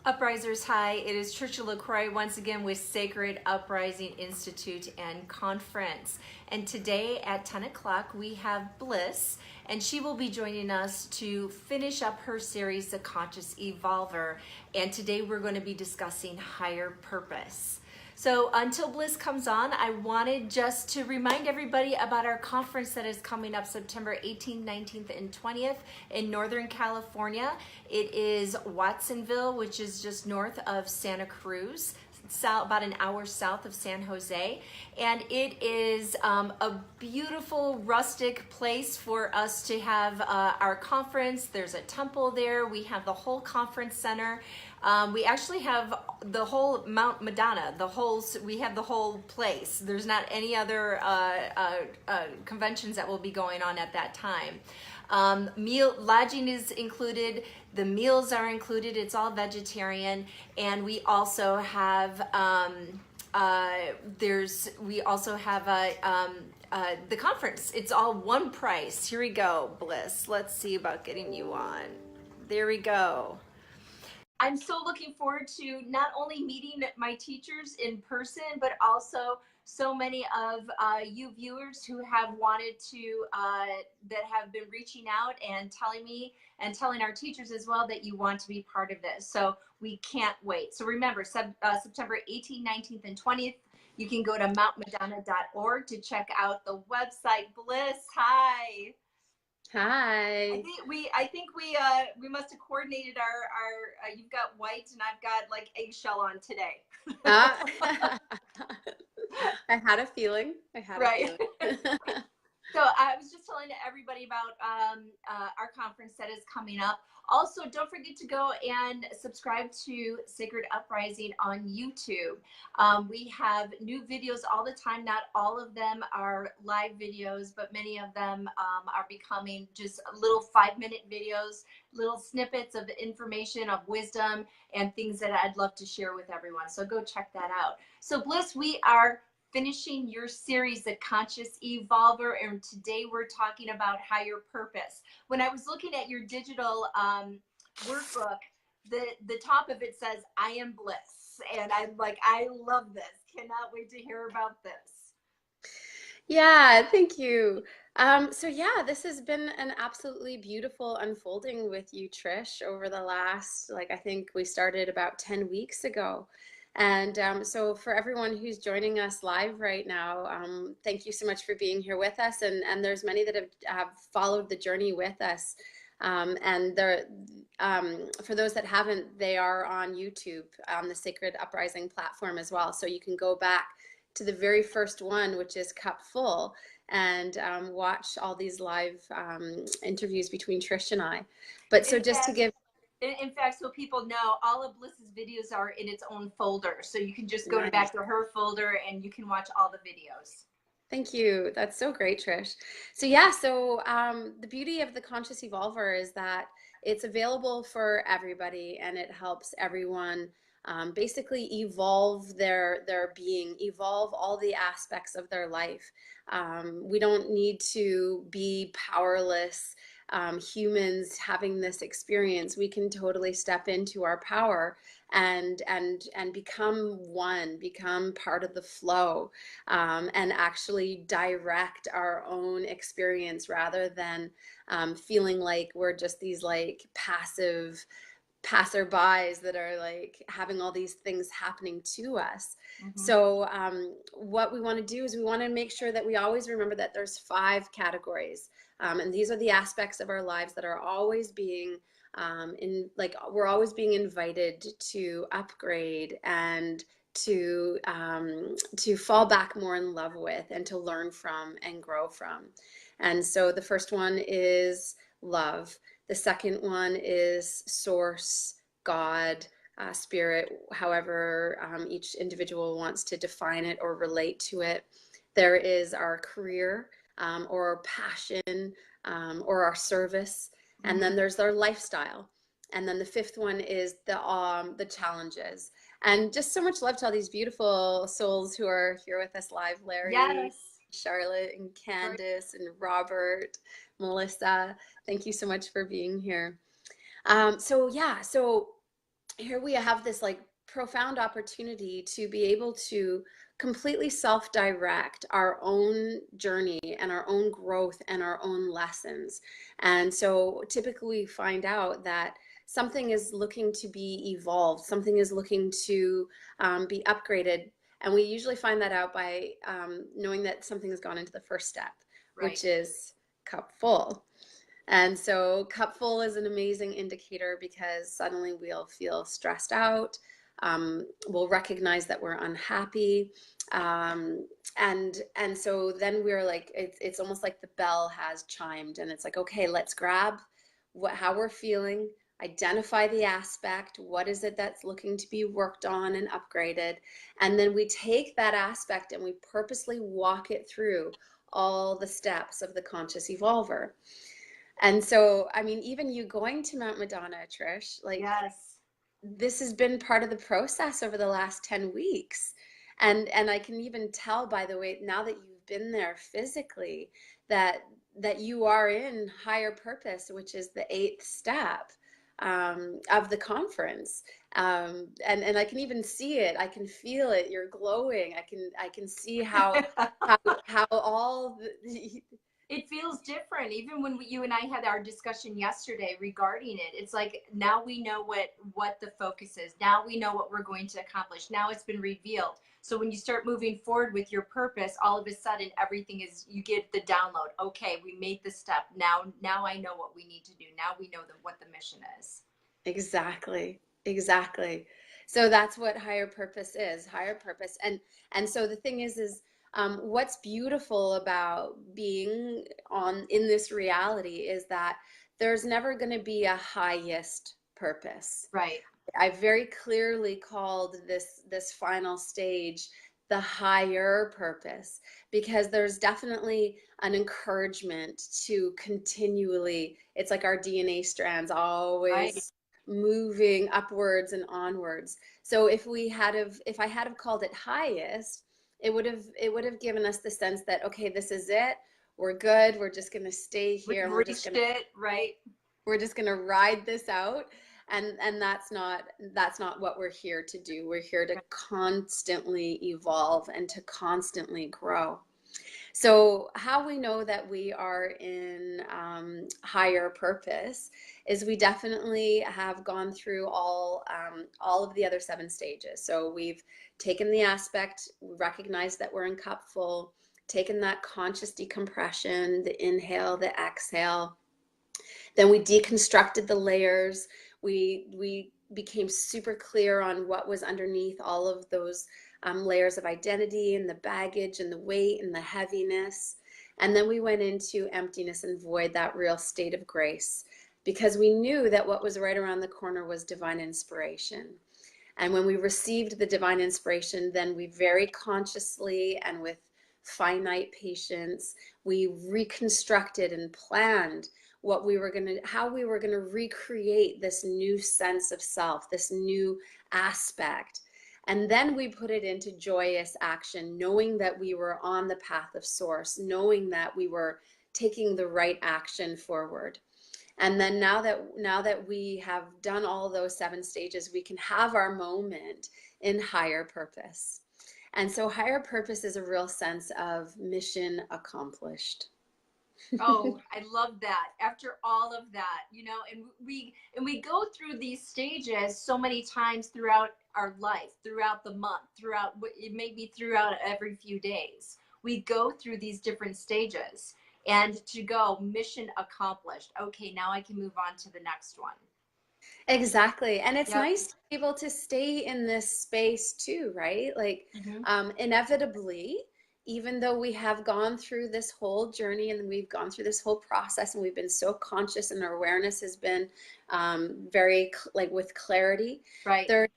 Uprisers, hi. It is Trisha LaCroix once again with Sacred Uprising Institute and Conference. And today at 10 o'clock we have Bliss, and she will be joining us to finish up her series, The Conscious Evolver. And today we're going to be discussing higher purpose. So until Bliss comes on, I wanted just to remind everybody about our conference that is coming up September 18th, 19th, and 20th in Northern California. It is Watsonville, which is just north of Santa Cruz, about an hour south of San Jose. And it is a beautiful rustic place for us to have our conference. There's a temple there. We have the whole conference center. We actually have the whole Mount Madonna, we have the whole place. There's not any other conventions that will be going on at that time. Lodging is included, the meals are included, it's all vegetarian, and we also have the conference. It's all one price. Here we go, Bliss. Let's see about getting you on. There we go. I'm so looking forward to not only meeting my teachers in person, but also so many of you viewers who have wanted to, that have been reaching out and telling me and telling our teachers as well that you want to be part of this. So we can't wait. So remember, September 18th, 19th, and 20th, you can go to mountmadonna.org to check out the website. Bliss, hi. Hi. I think we must have coordinated our you've got white and I've got like eggshell on today. I had a feeling. Right. So I was just telling everybody about our conference that is coming up. Also, don't forget to go and subscribe to Sacred Uprising on YouTube. We have new videos all the time. Not all of them are live videos, but many of them are becoming just little 5-minute videos, little snippets of information, of wisdom, and things that I'd love to share with everyone. So go check that out. So Bliss, we are finishing your series, The Conscious Evolver, and today we're talking about higher purpose. When I was looking at your digital workbook, the top of it says, I am Bliss. And I'm like, I love this. Cannot wait to hear about this. Yeah, thank you. So yeah, this has been an absolutely beautiful unfolding with you, Trish, over the last, I think we started about 10 weeks ago. And so for everyone who's joining us live right now, thank you so much for being here with us. And there's many that have followed the journey with us. And for those that haven't, they are on YouTube on the Sacred Uprising platform as well. So you can go back to the very first one, which is Cup Full, and watch all these live interviews between Trish and I. But so just to give... In fact, so people know, all of Bliss's videos are in its own folder. So you can just go back to her folder and you can watch all the videos. Thank you. That's so great, Trish. So yeah, so the beauty of the Conscious Evolver is that it's available for everybody, and it helps everyone basically evolve their being, evolve all the aspects of their life. We don't need to be powerless humans having this experience. We can totally step into our power and become one, become part of the flow, and actually direct our own experience rather than feeling like we're just these passive passerbys that are having all these things happening to us. Mm-hmm. So what we want to do is we want to make sure that we always remember that there's 5 categories, and these are the aspects of our lives that are always being we're always being invited to upgrade and to fall back more in love with and to learn from and grow from. And so the first one is love. The second one is source, God, spirit, however each individual wants to define it or relate to it. There is our career, or passion, or our service. And then there's our lifestyle. And then the 5th one is the challenges. And just so much love to all these beautiful souls who are here with us live. Larry, yes, Charlotte, and Candace, and Robert, Melissa. Thank you so much for being here. So here we have this like profound opportunity to be able to completely self-direct our own journey and our own growth and our own lessons. And so typically we find out that something is looking to be evolved, something is looking to be upgraded. And we usually find that out by knowing that something has gone into the first step, Right. which is cup full. And so cup full is an amazing indicator because suddenly we'll feel stressed out. We'll recognize that we're unhappy. And so then we're like, it's almost like the bell has chimed and it's like, okay, let's grab how we're feeling, identify the aspect, what is it that's looking to be worked on and upgraded. And then we take that aspect and we purposely walk it through all the steps of the conscious evolver. And so, I mean, even you going to Mount Madonna, Trish, like Yes. this has been part of the process over the last 10 weeks. And I can even tell by the way, now that you've been there physically, that you are in higher purpose, which is the eighth step of the conference. And I can even see it. I can feel it. You're glowing. I can see how all the, It feels different. Even when you and I had our discussion yesterday regarding it, it's like now we know what the focus is. Now we know what we're going to accomplish. Now it's been revealed. So when you start moving forward with your purpose, all of a sudden everything is, you get the download. Okay, we made the step. Now I know what we need to do. Now we know what the mission is. Exactly. Exactly. So that's what higher purpose is, higher purpose. And so the thing is what's beautiful about being on in this reality is that there's never going to be a highest purpose. Right. I very clearly called this final stage the higher purpose because there's definitely an encouragement to continually, it's like our DNA strands Right. always moving upwards and onwards. So if I had have called it highest, it would have given us the sense that okay, this is it. We're good. We're just going to stay here We've and reached it. Right. we're just going to ride this out. And that's not what we're here to do. We're here to constantly evolve and to constantly grow. So how we know that we are in higher purpose is we definitely have gone through all of the other 7 stages. So we've taken the aspect, recognized that we're in cup full, taken that conscious decompression, the inhale, the exhale. Then we deconstructed the layers. We became super clear on what was underneath all of those layers of identity and the baggage and the weight and the heaviness. And then we went into emptiness and void, that real state of grace, because we knew that what was right around the corner was divine inspiration. And when we received the divine inspiration, then we very consciously and with finite patience, we reconstructed and planned how we were going to recreate this new sense of self, this new aspect. And then we put it into joyous action, knowing that we were on the path of source, knowing that we were taking the right action forward. And then now that we have done all those 7 stages, we can have our moment in higher purpose. And so higher purpose is a real sense of mission accomplished. Oh, I love that. After all of that, and we go through these stages so many times throughout our life, throughout the month, throughout it may be throughout every few days. We go through these different stages and to go mission accomplished. Okay, now I can move on to the next one. Exactly. And it's Yep. nice to be able to stay in this space too, right? Like, Hmm. inevitably, even though we have gone through this whole journey and we've gone through this whole process and we've been so conscious and our awareness has been very like with clarity, Right. there's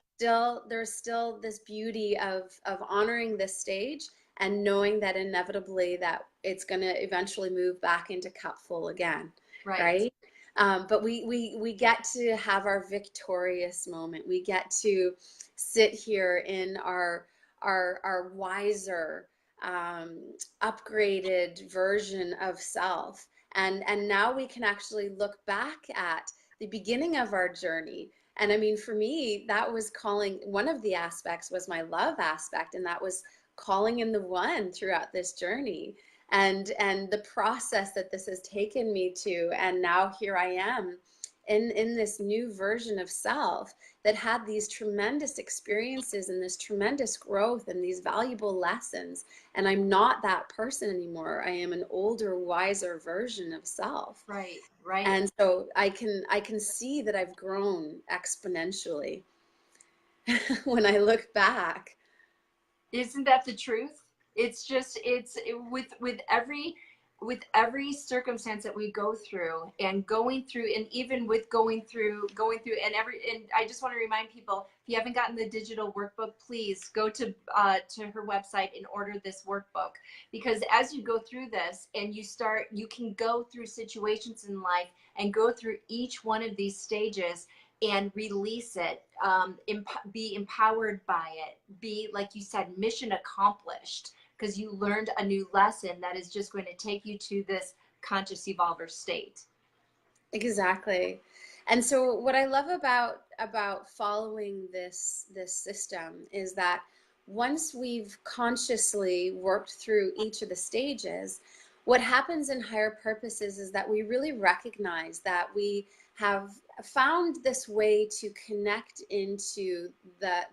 still this beauty of honoring this stage and knowing that inevitably that it's going to eventually move back into cup full again, Right. right? But we get to have our victorious moment. We get to sit here in our wiser, upgraded version of self. And now we can actually look back at the beginning of our journey. And I mean, for me, that was calling, one of the aspects was my love aspect, and that was calling in the one throughout this journey. And the process that this has taken me to, and now here I am in this new version of self that had these tremendous experiences and this tremendous growth and these valuable lessons. And I'm not that person anymore. I am an older, wiser version of self. Right, right. And so I can see that I've grown exponentially when I look back. Isn't that the truth? It's just with every circumstance that we go through, and going through, and even with and I just want to remind people, if you haven't gotten the digital workbook, please go to her website and order this workbook, because as you go through this and you can go through situations in life and go through each one of these stages and release it, be empowered by it, be, like you said, mission accomplished, because you learned a new lesson that is just going to take you to this conscious evolver state. Exactly. And so what I love about following this system is that once we've consciously worked through each of the stages, what happens in higher purposes is that we really recognize that we have found this way to connect into the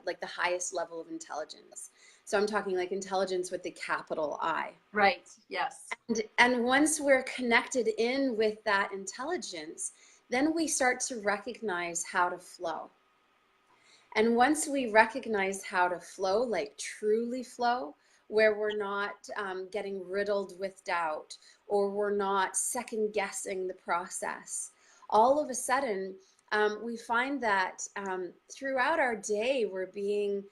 like the highest level of intelligence. So I'm talking like intelligence with the capital I. Right. Yes. And once we're connected in with that intelligence, then we start to recognize how to flow. And once we recognize how to flow, like truly flow, where we're not getting riddled with doubt, or we're not second guessing the process, all of a sudden we find that throughout our day we're being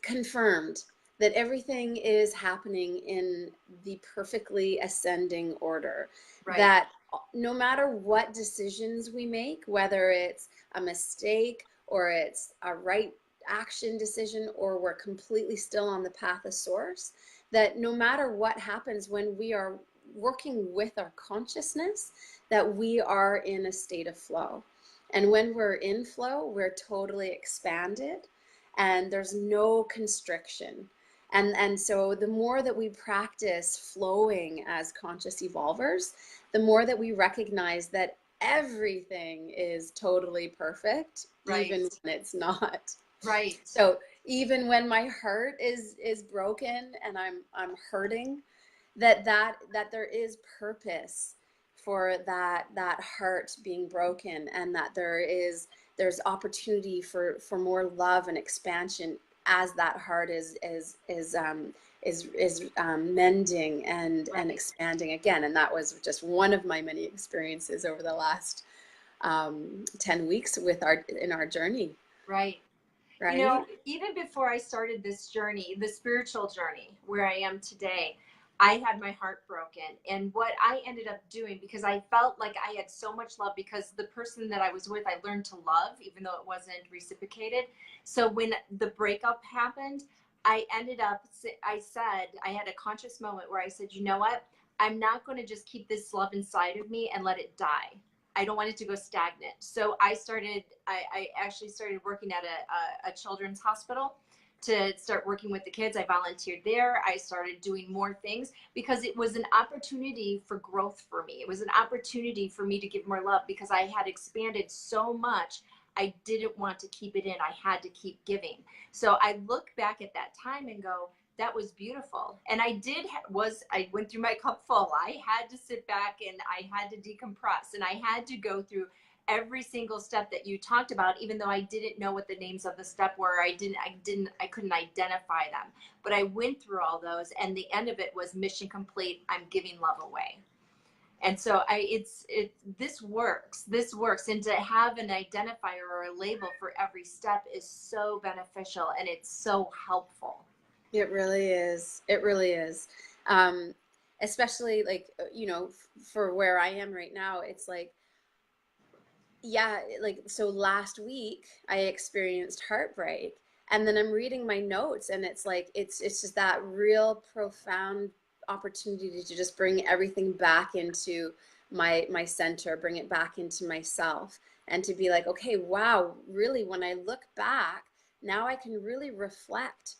confirmed that everything is happening in the perfectly ascending order. Right. That no matter what decisions we make, whether it's a mistake or it's a right action decision, or we're completely still on the path of source, that no matter what happens, when we are working with our consciousness, that we are in a state of flow. And when we're in flow, we're totally expanded, and there's no constriction. And so the more that we practice flowing as conscious evolvers, the more that we recognize that everything is totally perfect, right, even when it's not. Right. So even when my heart is broken and I'm hurting, that there is purpose for that heart being broken, and that there's opportunity for more love and expansion as that heart is mending and right, and expanding again. And that was just one of my many experiences over the last 10 weeks in our journey. Right. Right. You know, even before I started this journey, the spiritual journey where I am today, I had my heart broken. And what I ended up doing, because I felt like I had so much love, because the person that I was with, I learned to love, even though it wasn't reciprocated. So when the breakup happened, I had a conscious moment where I said, you know what? I'm not going to just keep this love inside of me and let it die. I don't want it to go stagnant. So I actually started working at a children's hospital to start working with the kids. I volunteered there. I started doing more things because it was an opportunity for growth for me. It was an opportunity for me to give more love, because I had expanded so much. I didn't want to keep it in. I had to keep giving. So I look back at that time and go, that was beautiful. And I went through my cup full. I had to sit back and I had to decompress, and I had to go through every single step that you talked about, even though I didn't know what the names of the step were. I couldn't identify them, but I went through all those, and the end of it was mission complete. I'm giving love away. And so this works. And to have an identifier or a label for every step is so beneficial, and it's so helpful. It really is. It really is. Especially like, you know, for where I am right now, it's like, yeah, like, so last week I experienced heartbreak, and then I'm reading my notes, and it's like, it's just that real profound opportunity to just bring everything back into my center, bring it back into myself, and to be like, okay, wow, really, when I look back, now I can really reflect,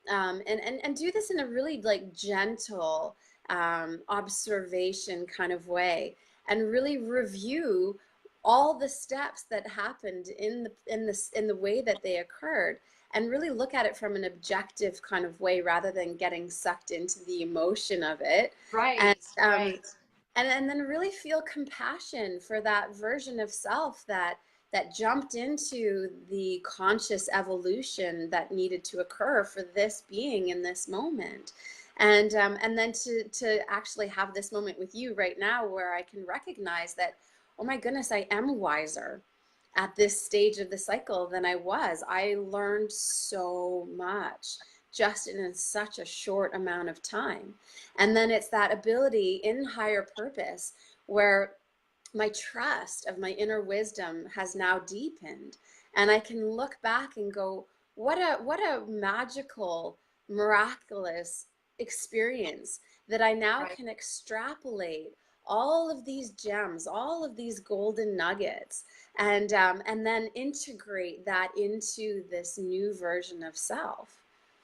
and do this in a really like gentle observation kind of way, and really review all the steps that happened in the way that they occurred, and really look at it from an objective kind of way rather than getting sucked into the emotion of it. And Right, right. and then really feel compassion for that version of self that jumped into the conscious evolution that needed to occur for this being in this moment. And then to actually have this moment with you right now where I can recognize that, oh my goodness, I am wiser at this stage of the cycle than I was. I learned so much just in such a short amount of time. And then it's that ability in higher purpose where my trust of my inner wisdom has now deepened, and I can look back and go, what a magical, miraculous experience that I now Right. can extrapolate all of these gems, all of these golden nuggets, and then integrate that into this new version of self.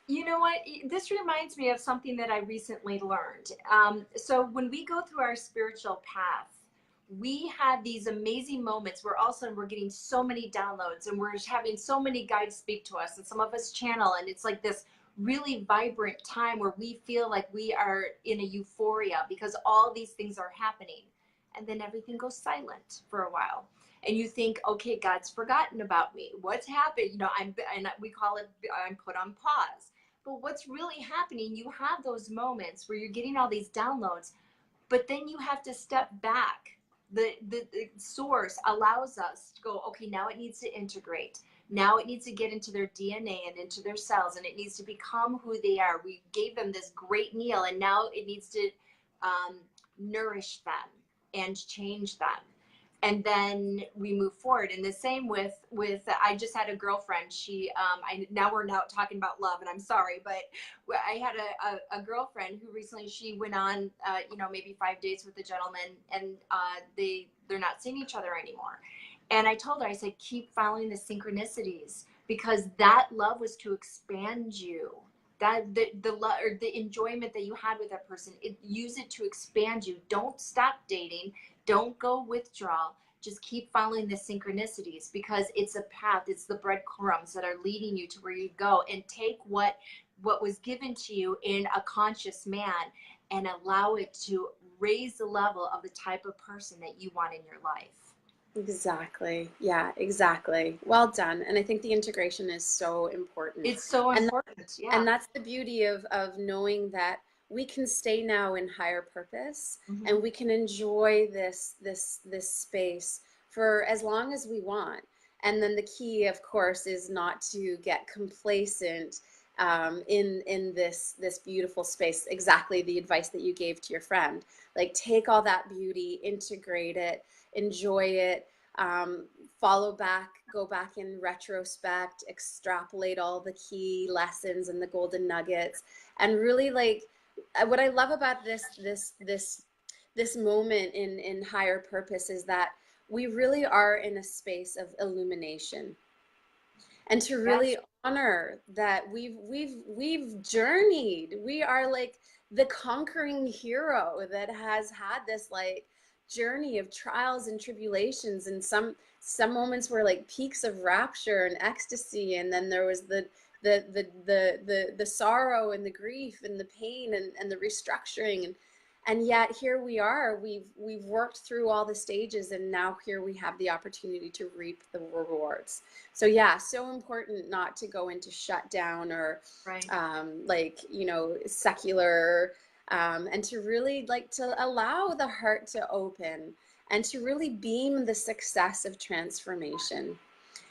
You know what? This reminds me of something that I recently learned. So when we go through our spiritual path, we have these amazing moments where all of a sudden we're getting so many downloads and we're having so many guides speak to us, and some of us channel, and it's like this really vibrant time where we feel like we are in a euphoria because all these things are happening. And then everything goes silent for a while. And you think, okay, God's forgotten about me. What's happened? And we call it, I'm put on pause. But what's really happening, you have those moments where you're getting all these downloads, but then you have to step back. The source allows us to go, okay, now it needs to integrate. Now it needs to get into their DNA and into their cells, and it needs to become who they are. We gave them this great meal, and now it needs to um, nourish them and change them, and then we move forward. And the same with I just had a girlfriend. She I now we're now talking about love, and I'm sorry, but I had a girlfriend who recently, she went on maybe 5 days with a gentleman, and they're not seeing each other anymore. And I told her, I said, keep following the synchronicities, because that love was to expand you. That the love or the enjoyment that you had with that person, use it to expand you. Don't stop dating. Don't go withdrawal. Just keep following the synchronicities, because it's a path. It's the breadcrumbs that are leading you to where you go. And take what was given to you in a conscious man and allow it to raise the level of the type of person that you want in your life. Exactly. Yeah, exactly. Well done. And I think the integration is so important. It's so And important. Yeah. and that's the beauty of knowing that we can stay now in higher purpose, Mm-hmm. and we can enjoy this space for as long as we want. And then the key, of course, is not to get complacent in this beautiful space. Exactly the advice that you gave to your friend. Like, take all that beauty, integrate it, enjoy it, um, follow back, go back in retrospect, extrapolate all the key lessons and the golden nuggets, and really like what I love about this moment in higher purpose is that we really are in a space of illumination, and to Yes. really honor that we've journeyed. We are like the conquering hero that has had this like journey of trials and tribulations, and some moments were like peaks of rapture and ecstasy, and then there was the sorrow and the grief and the pain and the restructuring, and yet here we are. We've worked through all the stages, and now here we have the opportunity to reap the rewards. So yeah, so important not to go into shutdown or Right. secular, and to really like to allow the heart to open, and to really beam the success of transformation,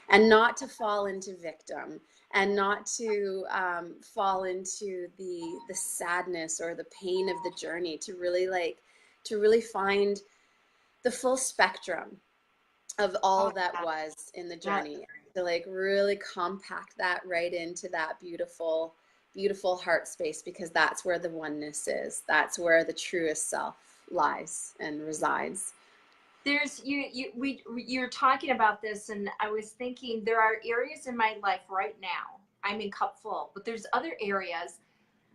and not to fall into victim, and not to fall into the sadness or the pain of the journey, to really find the full spectrum of all Oh, that yeah. was in the Yeah. journey, to like really compact that right into that beautiful heart space, because that's where the oneness is. That's where the truest self lies and resides. There's you're talking about this, and I was thinking there are areas in my life right now I'm in cup full, but there's other areas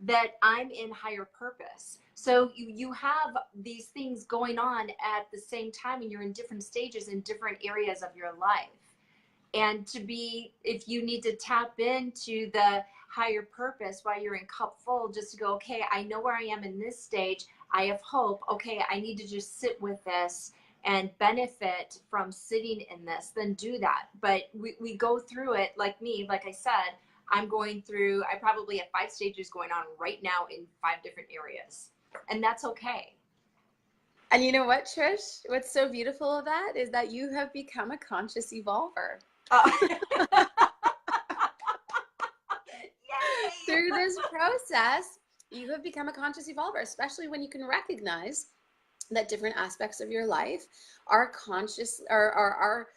that I'm in higher purpose. So you have these things going on at the same time, and you're in different stages in different areas of your life. And to be, if you need to tap into the higher purpose while you're in cup full, just to go, okay, I know where I am in this stage. I have hope. Okay, I need to just sit with this and benefit from sitting in this, then do that. But we go through it, like me, like I said, I'm going through, I probably have 5 stages going on right now in 5 different areas. And that's okay. And you know what, Trish? What's so beautiful of that is that you have become a conscious evolver. Yay! Through this process, you have become a conscious evolver, especially when you can recognize that different aspects of your life are conscious, are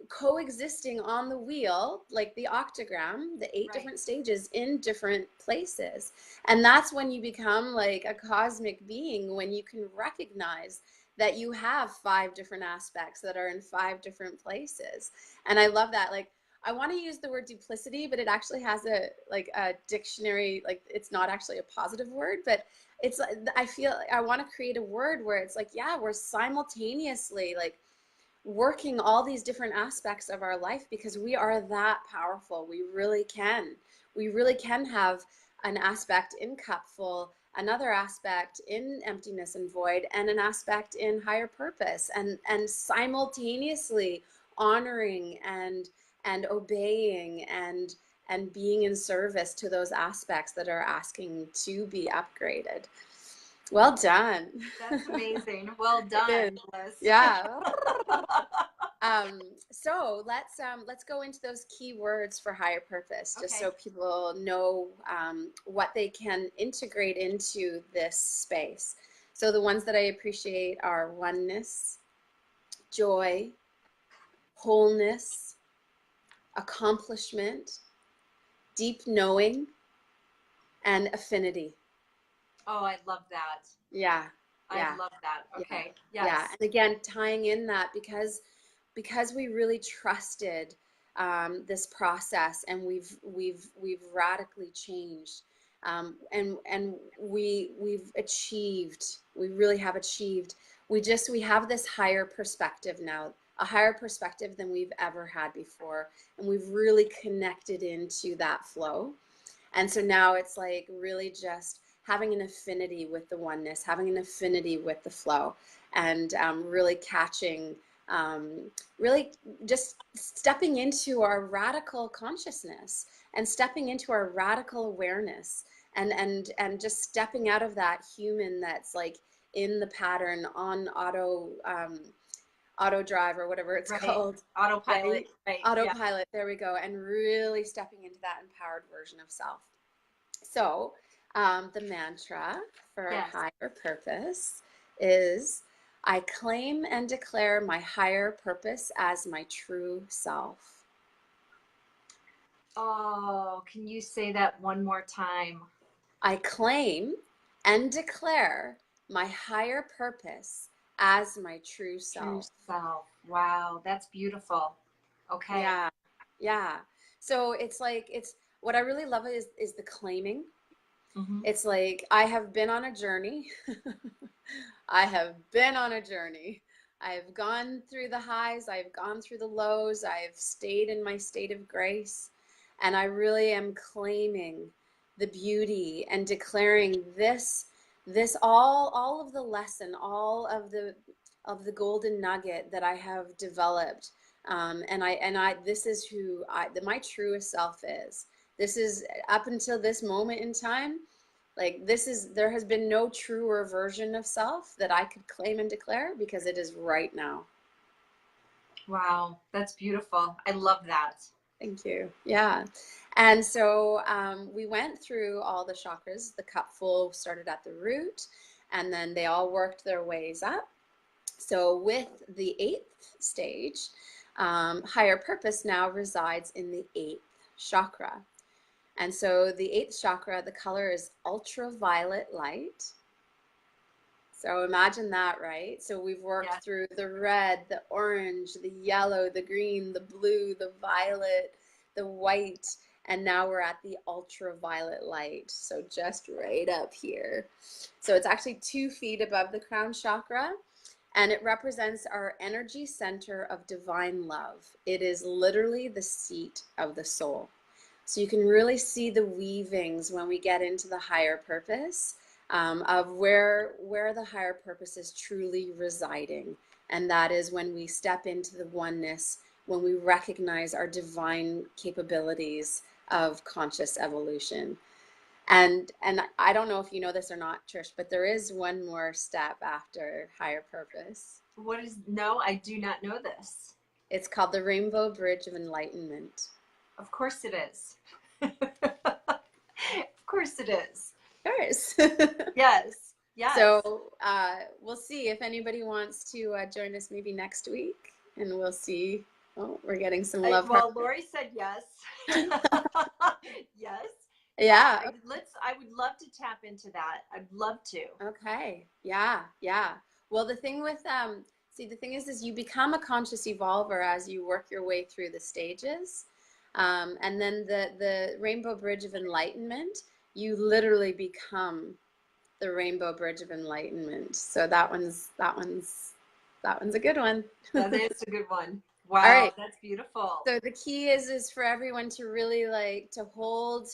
coexisting on the wheel, like the octagram, the 8 different stages in different places. And that's when you become like a cosmic being, when you can recognize that you have 5 different aspects that are in 5 different places. And I love that. Like, I want to use the word duplicity, but it actually has a dictionary, like it's not actually a positive word, but it's, I feel I want to create a word where it's like, yeah, we're simultaneously like working all these different aspects of our life because we are that powerful. We really can. We really can have an aspect in cupful, another aspect in emptiness and void, and an aspect in higher purpose, and simultaneously honoring and obeying and being in service to those aspects that are asking to be upgraded. Well done. That's amazing. Well done, Bliss. Yeah. So let's go into those key words for higher purpose, just so people know what they can integrate into this space. So the ones that I appreciate are oneness, joy, wholeness, accomplishment, deep knowing, and affinity. Oh, I love that. Yeah. I love that. Okay. Yeah. Yes. Yeah. And again, tying in that because we really trusted this process, and we've radically changed, and we've achieved. We really have achieved. We have this higher perspective now, a higher perspective than we've ever had before, and we've really connected into that flow. And so now it's like really just having an affinity with the oneness, having an affinity with the flow, and really catching, really just stepping into our radical consciousness and stepping into our radical awareness, and just stepping out of that human that's like in the pattern on auto drive or whatever it's called. Autopilot. Right. Autopilot. Yeah. There we go. And really stepping into that empowered version of self. So the mantra for higher purpose is, I claim and declare my higher purpose as my true self. Oh, can you say that one more time? I claim and declare my higher purpose as my true self. True self. Wow, that's beautiful. Okay. Yeah. Yeah. So it's like, it's what I really love is the claiming. Mm-hmm. It's like, I have been on a journey. I have been on a journey. I've gone through the highs. I've gone through the lows. I've stayed in my state of grace. And I really am claiming the beauty and declaring this all of the lesson, all of the golden nugget that I have developed. And this is who my truest self is. This is, up until this moment in time, like there has been no truer version of self that I could claim and declare, because it is right now. Wow, that's beautiful. I love that. Thank you. Yeah. And so we went through all the chakras. The cupful started at the root, and then they all worked their ways up. So with the 8th stage, higher purpose now resides in the 8th chakra. And so the 8th chakra, the color is ultraviolet light. So imagine that, right? So we've Yeah. worked through the red, the orange, the yellow, the green, the blue, the violet, the white, and now we're at the ultraviolet light. So just right up here. So it's actually 2 feet above the crown chakra, and it represents our energy center of divine love. It is literally the seat of the soul. So you can really see the weavings when we get into the higher purpose, of where the higher purpose is truly residing. And that is when we step into the oneness, when we recognize our divine capabilities of conscious evolution. And I don't know if you know this or not, Trish, but there is one more step after higher purpose. What is, no, I do not know this. It's called the Rainbow Bridge of Enlightenment. Of course it is. Of course it is. Of course. Yes. Yes. So we'll see if anybody wants to join us maybe next week, and we'll see. Oh, we're getting some love. Well, Lori said yes. Yes. Yeah. Yeah. I would love to tap into that. I'd love to. Okay. Yeah. Yeah. Well, the thing with see, the thing is you become a conscious evolver as you work your way through the stages, and then the Rainbow Bridge of Enlightenment, you literally become the Rainbow Bridge of Enlightenment. So that one's a good one. That is a good one. All Wow, right. that's beautiful. So the key is for everyone to really like to hold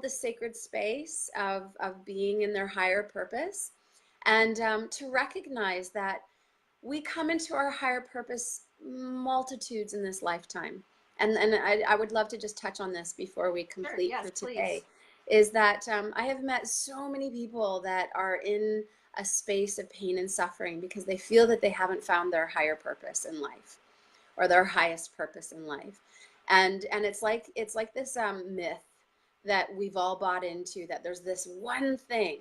the sacred space of being in their higher purpose, and to recognize that we come into our higher purpose multitudes in this lifetime. And I would love to just touch on this before we Sure, complete yes, for today, please. is that I have met so many people that are in a space of pain and suffering because they feel that they haven't found their higher purpose in life, or their highest purpose in life. And it's like this myth that we've all bought into, that there's this one thing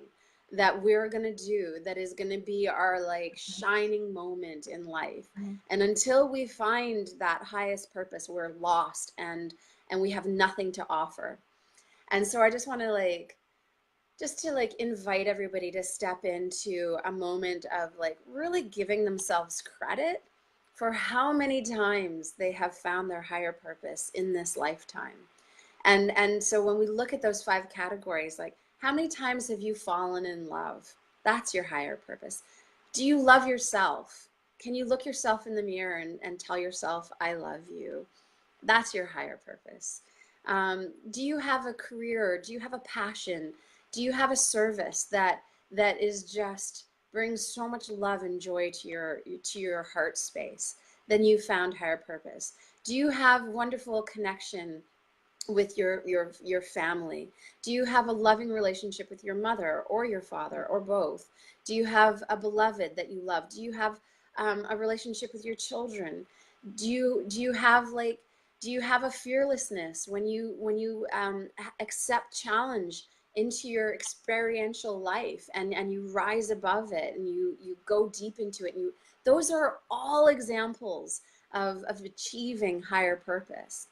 that we're going to do that is going to be our like shining moment in life. Mm-hmm. And until we find that highest purpose, we're lost, and we have nothing to offer. And so I just want to like invite everybody to step into a moment of like really giving themselves credit for how many times they have found their higher purpose in this lifetime. And so when we look at those 5 categories, like how many times have you fallen in love? That's your higher purpose. Do you love yourself? Can you look yourself in the mirror and tell yourself, I love you? That's your higher purpose. Do you have a career? Do you have a passion? Do you have a service that is just brings so much love and joy to your heart space? Then you found higher purpose. Do you have wonderful connection with your family? Do you have a loving relationship with your mother or your father or both? Do you have a beloved that you love? Do you have a relationship with your children? Do you have like do you have a fearlessness when you accept challenge into your experiential life, and you rise above it, and you go deep into it, and you those are all examples of achieving higher purpose.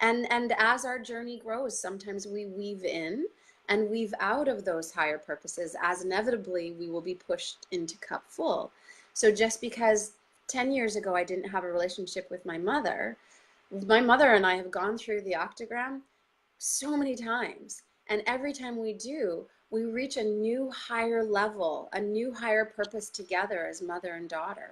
And as our journey grows, sometimes we weave in and weave out of those higher purposes, as inevitably we will be pushed into cup full. So just because 10 years ago I didn't have a relationship with my mother and I have gone through the octagram so many times. And every time we do, we reach a new higher level, a new higher purpose together as mother and daughter.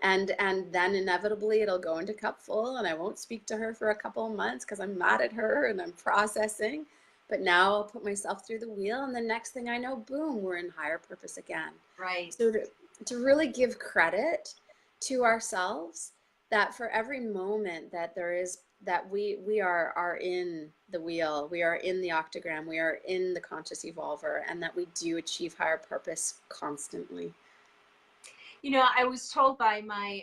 And then inevitably it'll go into cup full, and I won't speak to her for a couple of months because I'm mad at her and I'm processing. But now I'll put myself through the wheel, and the next thing I know, boom, we're in higher purpose again. Right. So to really give credit to ourselves, that for every moment that there is, that we are in the wheel, we are in the octagram, we are in the conscious evolver, and that we do achieve higher purpose constantly. You know, I was told by my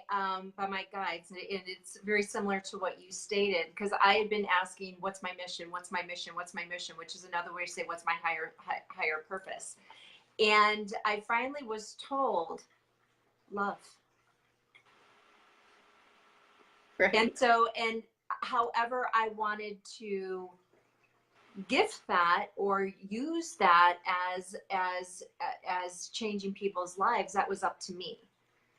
guides, and it's very similar to what you stated, because I had been asking, "What's my mission? What's my mission? What's my mission?" Which is another way to say, "What's my higher purpose?" And I finally was told, "Love." Right. And so, and however I wanted to gift that or use that as changing people's lives, that was up to me.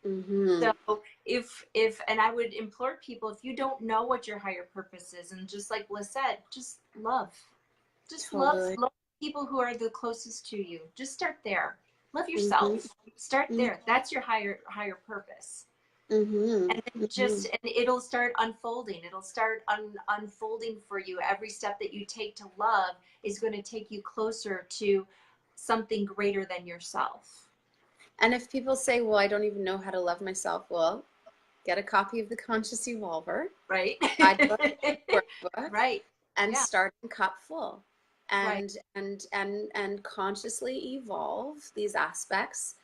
Mm-hmm. So if and I would implore people, if you don't know what your higher purpose is, and just like Bliss said, just Totally. love people who are the closest to you. Just start there. Love Mm-hmm. yourself. Start there. That's your higher purpose. Mm-hmm. And then Mm-hmm. and it'll start unfolding. It'll start unfolding for you. Every step that you take to love is going to take you closer to something greater than yourself. And if people say, well, I don't even know how to love myself, well, get a copy of the Conscious Evolver Right. guidebook, workbook, Right. and Yeah. start in cup full, Right. and consciously evolve these aspects.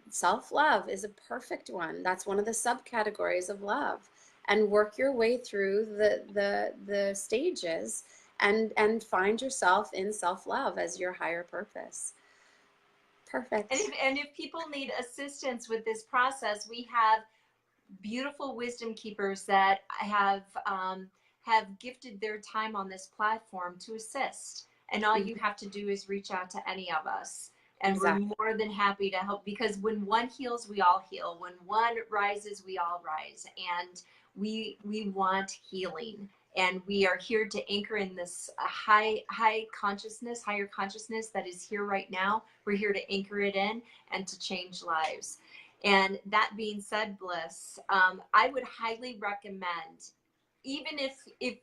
Self-love is a perfect one. That's one of the subcategories of love. And work your way through the stages, and find yourself in self-love as your higher purpose. Perfect. And if people need assistance with this process, we have beautiful wisdom keepers that have gifted their time on this platform to assist. And all you have to do is reach out to any of us. And we're Exactly. more than happy to help, because when one heals, we all heal. When one rises, we all rise. And we want healing. And we are here to anchor in this high consciousness, higher consciousness that is here right now. We're here to anchor it in and to change lives. And that being said, Bliss, I would highly recommend, even if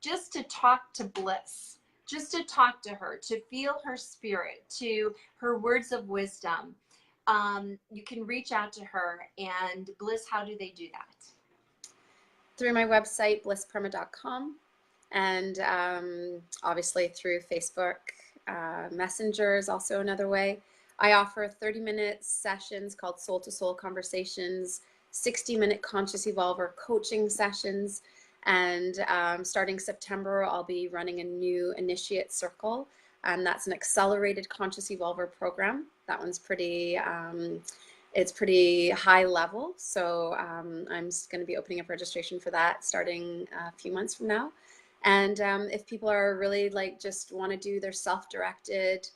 just to talk to Bliss, just to talk to her, to feel her spirit, to her words of wisdom, you can reach out to her. And Bliss, how do they do that? Through my website, blissprema.com, and obviously through Facebook. Messenger is also another way. I offer 30-minute sessions called Soul to Soul Conversations, 60-minute Conscious Evolver coaching sessions, and starting September, I'll be running a new Initiate Circle, and that's an accelerated Conscious Evolver program. That one's it's pretty high level, so I'm going to be opening up registration for that starting a few months from now. And if people are really like just want to do their self-directed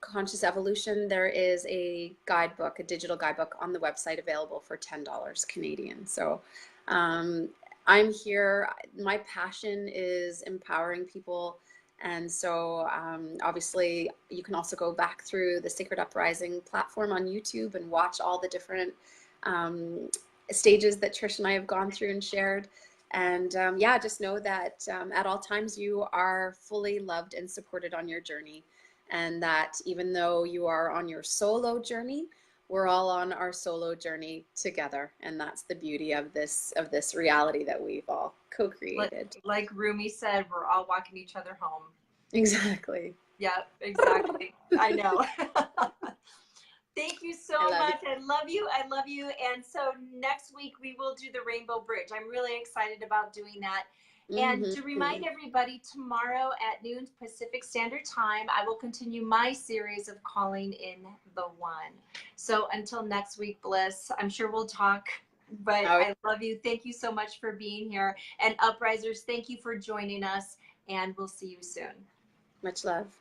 conscious evolution, there is a guidebook, a digital guidebook on the website available for $10 Canadian. So I'm here. My passion is empowering people. And so obviously you can also go back through the Sacred Uprising platform on YouTube and watch all the different stages that Trish and I have gone through and shared. And yeah, just know that at all times you are fully loved and supported on your journey. And that even though you are on your solo journey, we're all on our solo journey together. And that's the beauty of this reality that we've all co-created. Like Rumi said, we're all walking each other home. Exactly. Yep, exactly. I know. Thank you so much. I love you. I love you. And so next week we will do the Rainbow Bridge. I'm really excited about doing that. And to remind everybody, tomorrow at noon Pacific Standard Time, I will continue my series of calling in the one. So until next week, Bliss, I'm sure we'll talk, but I love you. Thank you so much for being here. And Uprisers, thank you for joining us, and we'll see you soon. Much love.